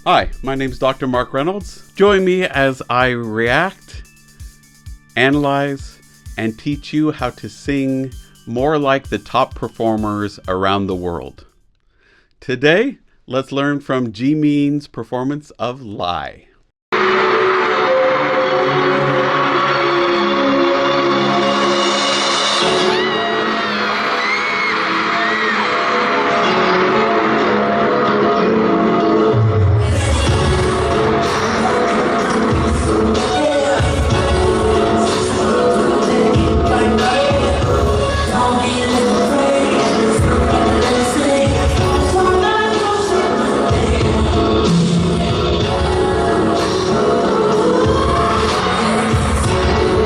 Hi, my name is Dr. Marc Reynolds. Join me as I react, analyze, and teach you how to sing more like the top performers around the world. Today, let's learn from Jimin's performance of Lie.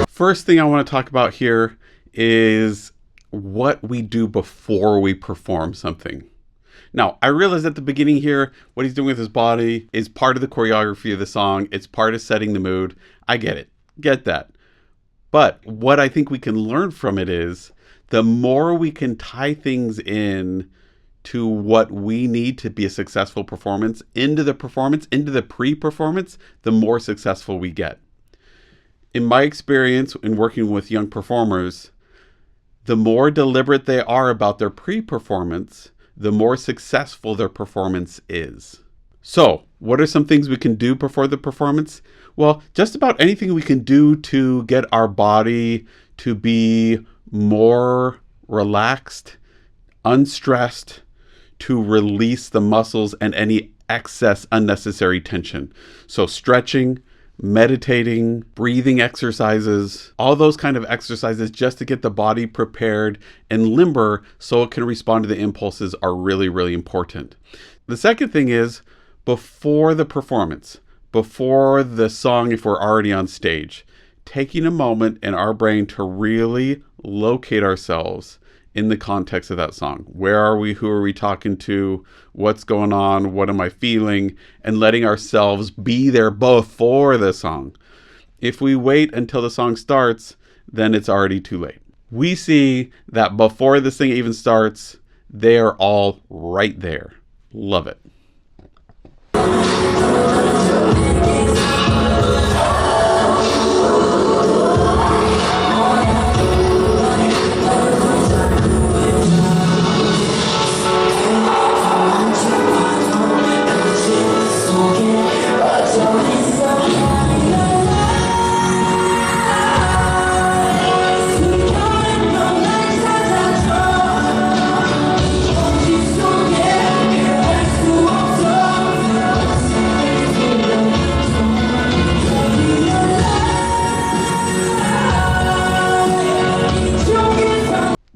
First thing I want to talk about here is what we do before we perform something. Now, I realize at the beginning here, what he's doing with his body is part of the choreography of the song. It's part of setting the mood. I get it. Get that. But what I think we can learn from it is the more we can tie things in to what we need to be a successful performance, into the pre-performance, the more successful we get. In my experience in working with young performers, the more deliberate they are about their pre-performance, the more successful their performance is. So, what are some things we can do before the performance? Well, just about anything we can do to get our body to be more relaxed, unstressed, to release the muscles and any excess unnecessary tension. So stretching, meditating, breathing exercises, all those kind of exercises just to get the body prepared and limber so it can respond to the impulses are really, really important. The second thing is before the performance, before the song, if we're already on stage, taking a moment in our brain to really locate ourselves in the context of that song. Where are we? Who are we talking to? What's going on? What am I feeling? And letting ourselves be there before the song. If we wait until the song starts, then it's already too late. We see that before this thing even starts, they are all right there. Love it.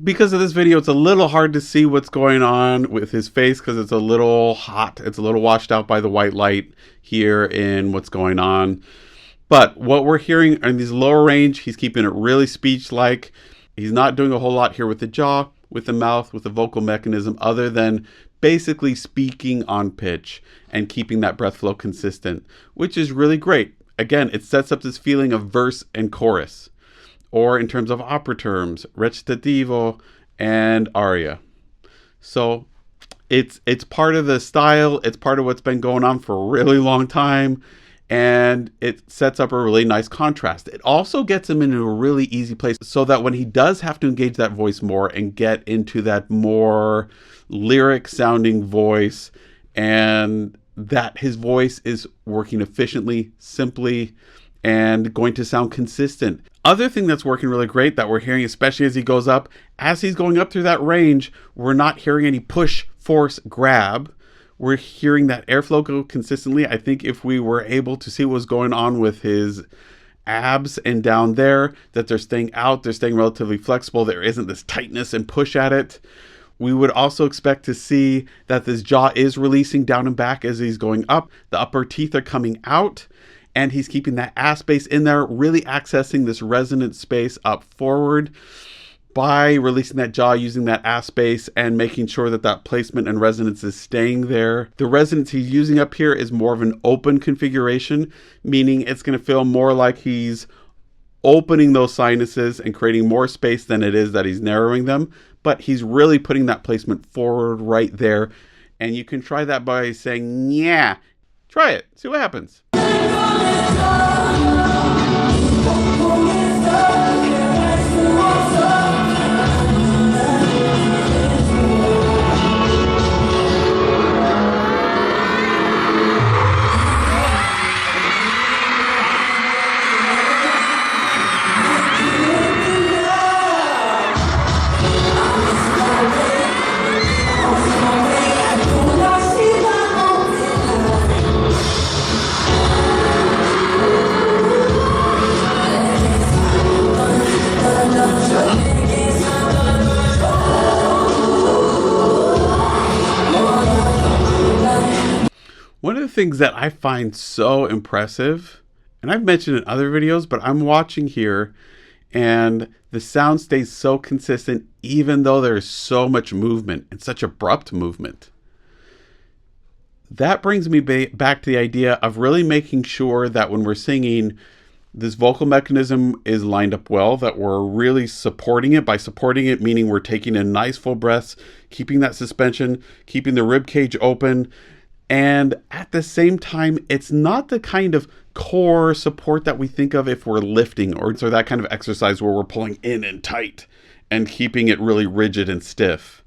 Because of this video, it's a little hard to see what's going on with his face because it's a little hot. It's a little washed out by the white light here in what's going on. But what we're hearing in these lower range, he's keeping it really speech-like. He's not doing a whole lot here with the jaw, with the mouth, with the vocal mechanism, other than basically speaking on pitch and keeping that breath flow consistent, which is really great. Again, it sets up this feeling of verse and chorus. Or in terms of opera terms, recitativo and aria. So it's part of the style. It's part of what's been going on for a really long time. And it sets up a really nice contrast. It also gets him into a really easy place so that when he does have to engage that voice more and get into that more lyric sounding voice, and that his voice is working efficiently, simply, and going to sound consistent. Other thing that's working really great that we're hearing, especially as he goes up, as he's going up through that range, we're not hearing any push, force, grab. We're hearing that airflow go consistently. I think if we were able to see what was going on with his abs and down there, that they're staying out, they're staying relatively flexible, there isn't this tightness and push at it. We would also expect to see that this jaw is releasing down and back as he's going up. The upper teeth are coming out. And he's keeping that ass space in there, really accessing this resonant space up forward by releasing that jaw, using that ass space, and making sure that that placement and resonance is staying there. The resonance he's using up here is more of an open configuration, meaning it's going to feel more like he's opening those sinuses and creating more space than it is that he's narrowing them. But he's really putting that placement forward right there. And you can try that by saying, yeah, Try it. See what happens. One of the things that I find so impressive, and I've mentioned in other videos, but I'm watching here and the sound stays so consistent even though there's so much movement and such abrupt movement. That brings me back to the idea of really making sure that when we're singing, this vocal mechanism is lined up well, that we're really supporting it. By supporting it, meaning we're taking in nice full breaths, keeping that suspension, keeping the rib cage open. And at the same time, it's not the kind of core support that we think of if we're lifting or that kind of exercise where we're pulling in and tight and keeping it really rigid and stiff.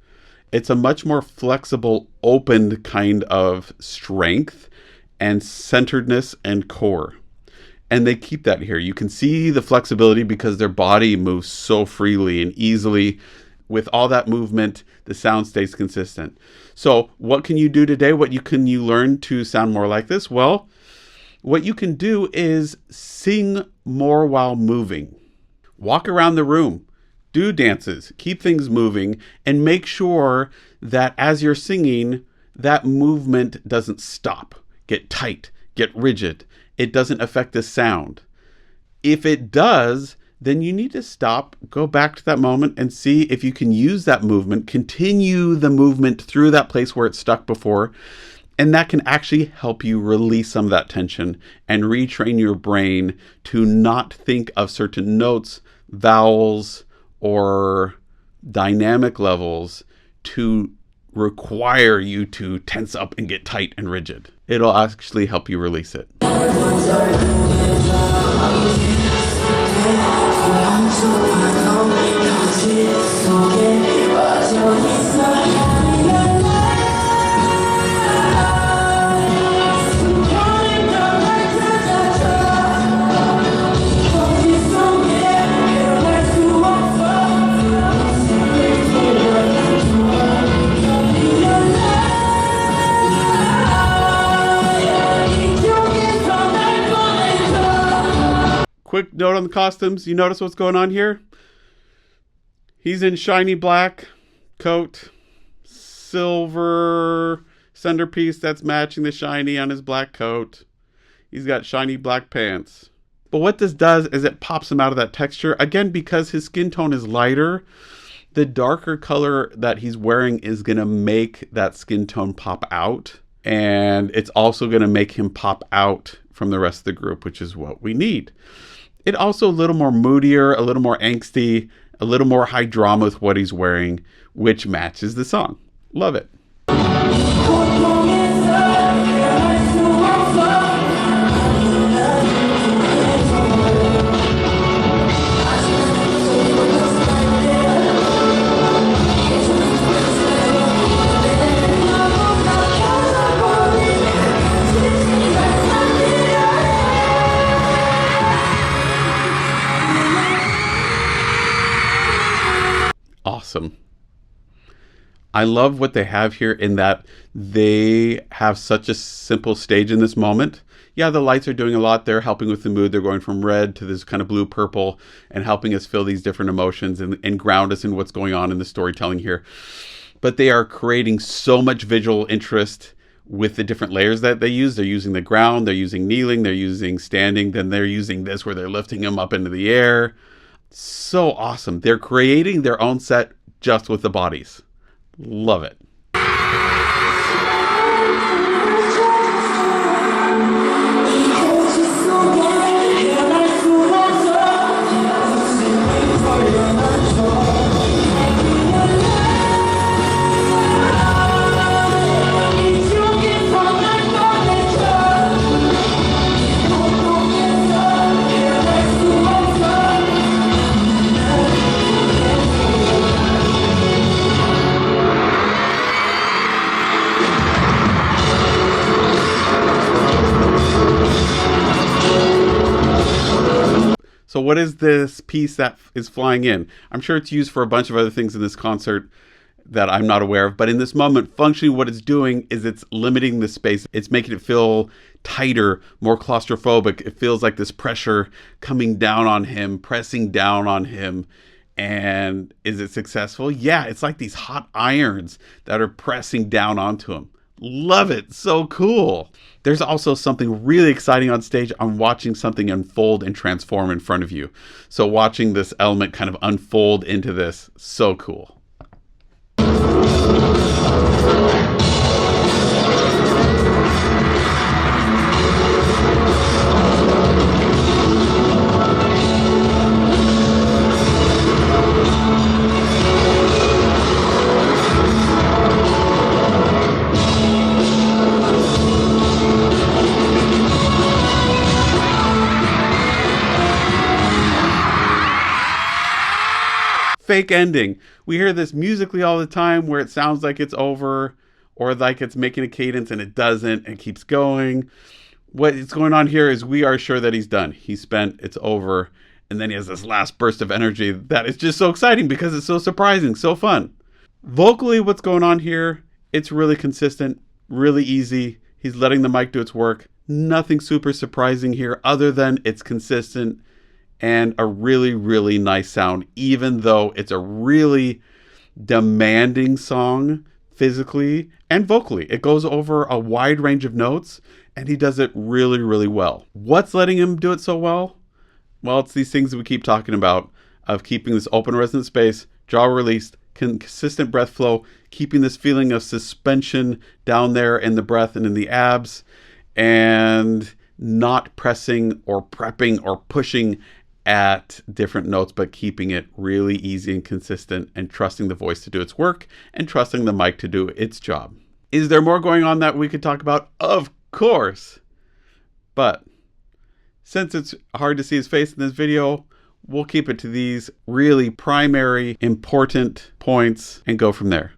It's a much more flexible, opened kind of strength and centeredness and core. And they keep that here. You can see the flexibility because their body moves so freely and easily. With all that movement, the sound stays consistent. So what can you do today? What can you learn to sound more like this? Well, what you can do is sing more while moving. Walk around the room. Do dances. Keep things moving. And make sure that as you're singing, that movement doesn't stop. Get tight. Get rigid. It doesn't affect the sound. If it does, then you need to stop, go back to that moment and see if you can use that movement, continue the movement through that place where it's stuck before, and that can actually help you release some of that tension and retrain your brain to not think of certain notes, vowels, or dynamic levels to require you to tense up and get tight and rigid. It'll actually help you release it. Quick note on the costumes. You notice what's going on here? He's in shiny black coat, silver centerpiece that's matching the shiny on his black coat. He's got shiny black pants. But what this does is it pops him out of that texture. Again, because his skin tone is lighter, the darker color that he's wearing is going to make that skin tone pop out. And it's also going to make him pop out from the rest of the group, which is what we need. It also a little more moodier, a little more angsty, a little more high drama with what he's wearing, which matches the song. Love it. Awesome. I love what they have here in that they have such a simple stage in this moment. Yeah, the lights are doing a lot. They're helping with the mood. They're going from red to this kind of blue purple and helping us feel these different emotions and ground us in what's going on in the storytelling here. But they are creating so much visual interest with the different layers that they use. They're using the ground, they're using kneeling, they're using standing, then they're using this where they're lifting them up into the air. So awesome. They're creating their own set just with the bodies. Love it. So what is this piece that is flying in? I'm sure it's used for a bunch of other things in this concert that I'm not aware of, but in this moment, functionally what it's doing is it's limiting the space. It's making it feel tighter, more claustrophobic. It feels like this pressure coming down on him, pressing down on him. And is it successful? Yeah, it's like these hot irons that are pressing down onto him. Love it. So cool. There's also something really exciting on stage. I'm watching something unfold and transform in front of you. So watching this element kind of unfold into this, so cool. Fake ending. We hear this musically all the time where it sounds like it's over or like it's making a cadence and it doesn't and keeps going. What is going on here is we are sure that he's done. He's spent, it's over. And then he has this last burst of energy that is just so exciting because it's so surprising, so fun. Vocally, what's going on here, it's really consistent, really easy. He's letting the mic do its work. Nothing super surprising here other than it's consistent and a really, really nice sound, even though it's a really demanding song physically and vocally. It goes over a wide range of notes, and he does it really, really well. What's letting him do it so well? Well, it's these things that we keep talking about of keeping this open resonant space, jaw released, consistent breath flow, keeping this feeling of suspension down there in the breath and in the abs, and not pressing or prepping or pushing at different notes, but keeping it really easy and consistent and trusting the voice to do its work and trusting the mic to do its job. Is there more going on that we could talk about? Of course. But since it's hard to see his face in this video, we'll keep it to these really primary, important points and go from there.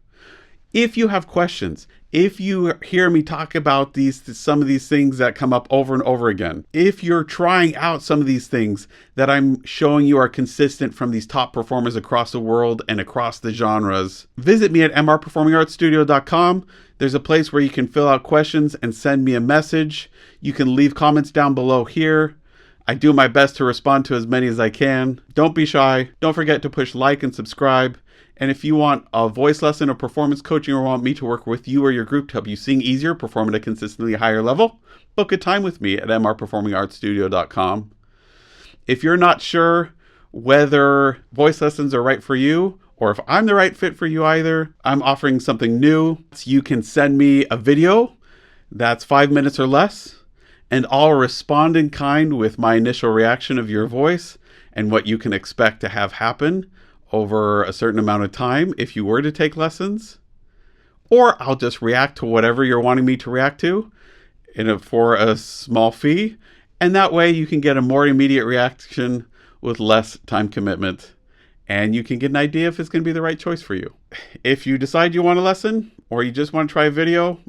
If you have questions, if you hear me talk about some of these things that come up over and over again, if you're trying out some of these things that I'm showing you are consistent from these top performers across the world and across the genres, visit me at mrperformingartsstudio.com. There's a place where you can fill out questions and send me a message. You can leave comments down below here. I do my best to respond to as many as I can. Don't be shy. Don't forget to push like and subscribe. And if you want a voice lesson or performance coaching or want me to work with you or your group to help you sing easier, perform at a consistently higher level, book a time with me at mrperformingartsstudio.com. If you're not sure whether voice lessons are right for you or if I'm the right fit for you either, I'm offering something new. You can send me a video that's 5 minutes or less, and I'll respond in kind with my initial reaction of your voice and what you can expect to have happen over a certain amount of time if you were to take lessons. Or I'll just react to whatever you're wanting me to react to for a small fee. And that way you can get a more immediate reaction with less time commitment. And you can get an idea if it's going to be the right choice for you. If you decide you want a lesson, or you just want to try a video,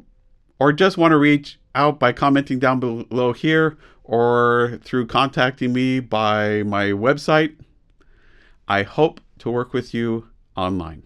or just want to reach out by commenting down below here, or through contacting me by my website, I hope to work with you online.